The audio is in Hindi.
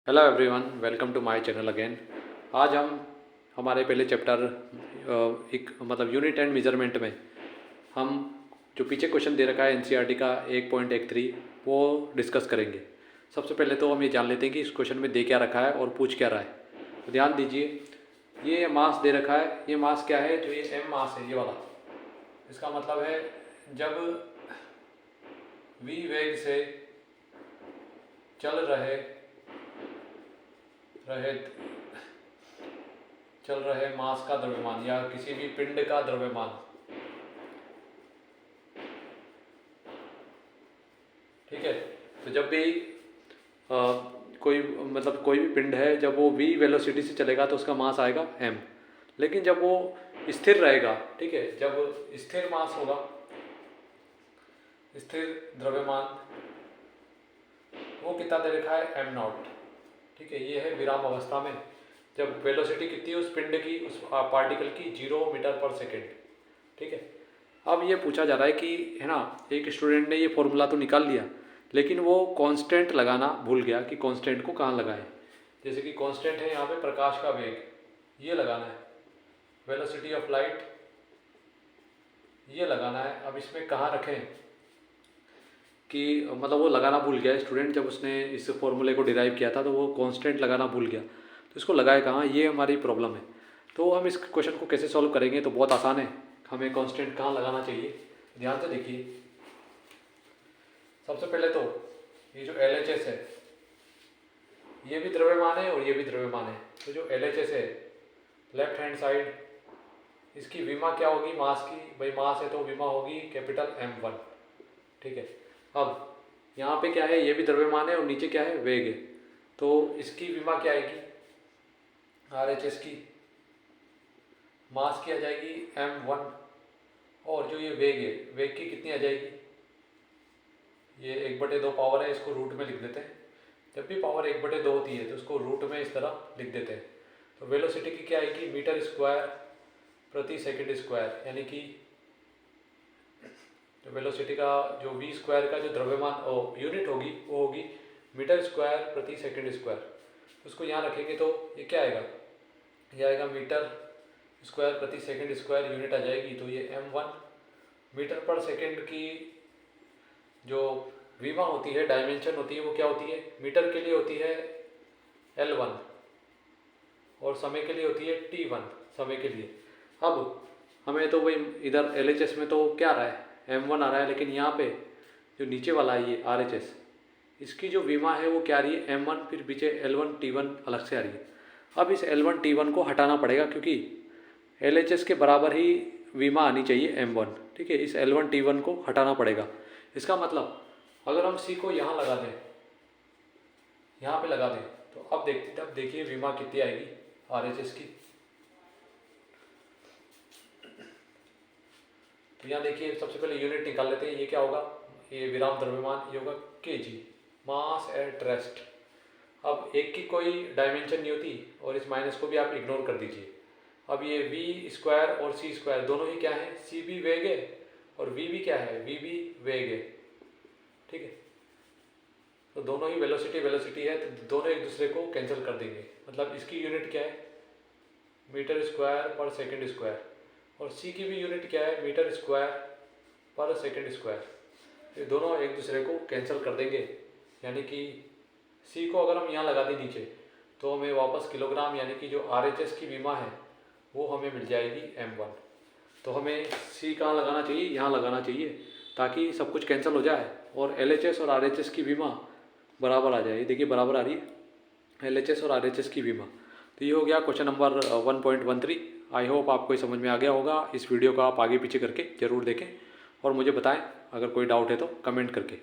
Hello everyone, welcome to my channel again. आज हम हमारे पहले चैप्टर एक मतलब यूनिट एंड मेजरमेंट में हम जो पीछे क्वेश्चन दे रखा है एनसीईआरटी का 1.13 वो डिस्कस करेंगे। सबसे पहले तो हम ये जान लेते हैं कि इस क्वेश्चन में दे क्या रखा है और पूछ क्या रहा है। तो ध्यान दीजिए, ये मास दे रखा है। ये मास क्या है? जो ये एम मास है, ये वाला, इसका मतलब है जब v वेग से चल रहे मास का द्रव्यमान या किसी भी पिंड का द्रव्यमान, ठीक है। तो जब भी कोई भी पिंड है, जब वो v वेलोसिटी से चलेगा तो उसका मास आएगा m। लेकिन जब वो स्थिर रहेगा, ठीक है, जब स्थिर मास होगा, स्थिर द्रव्यमान, वो कितना दे रखा है? m नॉट, ठीक है। ये है विराम अवस्था में, जब वेलोसिटी कितनी है उस पिंड की, उस पार्टिकल की, 0 मीटर पर सेकेंड, ठीक है। अब ये पूछा जा रहा है कि, है ना, एक स्टूडेंट ने ये फॉर्मूला तो निकाल लिया लेकिन वो कांस्टेंट लगाना भूल गया कि कांस्टेंट को कहाँ लगाएं। जैसे कि कांस्टेंट है यहाँ पे प्रकाश का वेग, ये लगाना है, वेलोसिटी ऑफ लाइट, ये लगाना है। अब इसमें कहाँ रखें कि मतलब वो लगाना भूल गया स्टूडेंट, जब उसने इस फॉर्मूले को डिराइव किया था तो वो कांस्टेंट लगाना भूल गया, तो इसको लगाए कहाँ, ये हमारी प्रॉब्लम है। तो हम इस क्वेश्चन को कैसे सॉल्व करेंगे? तो बहुत आसान है, हमें कांस्टेंट कहाँ लगाना चाहिए, ध्यान से देखिए। सबसे पहले तो ये जो LHS है, ये भी द्रव्यमान है और ये भी द्रव्यमान है। तो जो LHS है, लेफ्ट हैंड साइड, इसकी विमा क्या होगी? मास की, भाई मास है तो विमा होगी कैपिटल M1, ठीक है। अब यहाँ पे क्या है? ये भी द्रव्यमान है और नीचे क्या है? वेग है। तो इसकी विमा क्या आएगी? RHS की मास की आ जाएगी M1, और जो ये वेग है, वेग की कितनी आ जाएगी? ये 1/2 पावर है, इसको रूट में लिख देते हैं। जब भी पावर 1/2 होती है तो उसको रूट में इस तरह लिख देते हैं। तो वेलोसिटी की क्या आएगी? मीटर स्क्वायर प्रति सेकंड स्क्वायर, यानी कि जो वेलोसिटी का जो v स्क्वायर का जो द्रव्यमान यूनिट होगी वो होगी मीटर स्क्वायर प्रति सेकंड स्क्वायर। तो उसको यहाँ रखेंगे तो ये क्या आएगा? ये आएगा मीटर स्क्वायर प्रति सेकंड स्क्वायर, यूनिट आ जाएगी। तो ये M1 मीटर पर सेकंड की जो विमा होती है, डायमेंशन होती है, वो क्या होती है? मीटर के लिए होती है L1 और समय के लिए होती है T1, समय के लिए। अब हमें तो भाई इधर LHS में तो क्या आ रहा है? M1 आ रहा है, लेकिन यहाँ पे जो नीचे वाला है ये RHS, इसकी जो विमा है वो क्या आ रही है? M1, फिर पीछे L1 T1 अलग से आ रही है। अब इस L1 T1 को हटाना पड़ेगा, क्योंकि LHS के बराबर ही विमा आनी चाहिए M1, ठीक है। इस L1 T1 को हटाना पड़ेगा। इसका मतलब अगर हम C को यहाँ लगा दें, यहाँ पे लगा दें, तो अब देखिए विमा कितनी आएगी RHS की। तो यहाँ देखिए, सबसे पहले यूनिट निकाल लेते हैं। ये क्या होगा? ये विराम द्रव्यमान, ये होगा kg, मास एट रेस्ट। अब एक की कोई डायमेंशन नहीं होती और इस माइनस को भी आप इग्नोर कर दीजिए। अब ये v स्क्वायर और c स्क्वायर दोनों ही क्या है? c भी वेग है और v भी क्या है? v भी वेग है, ठीक है। तो दोनों ही वेलोसिटी है, तो दोनों एक दूसरे को कैंसिल कर देंगे। मतलब इसकी यूनिट क्या है? मीटर स्क्वायर पर सेकंड स्क्वायर, और c की भी यूनिट क्या है? मीटर स्क्वायर पर सेकंड स्क्वायर। ये दोनों एक दूसरे को कैंसिल कर देंगे, यानी कि c को अगर हम यहाँ लगा दें नीचे, तो हमें वापस किलोग्राम, यानी कि जो RHS की विमा है वो हमें मिल जाएगी M1। तो हमें c कहाँ लगाना चाहिए? यहाँ लगाना चाहिए, ताकि सब कुछ कैंसिल हो जाए और LHS और RHS की विमा बराबर आ जाए। देखिए बराबर आ रही है LHS और RHS की विमा। तो ये हो गया क्वेश्चन नंबर 1.13। आई होप आपको ये समझ में आ गया होगा। इस वीडियो को आप आगे पीछे करके ज़रूर देखें और मुझे बताएं अगर कोई डाउट है तो कमेंट करके।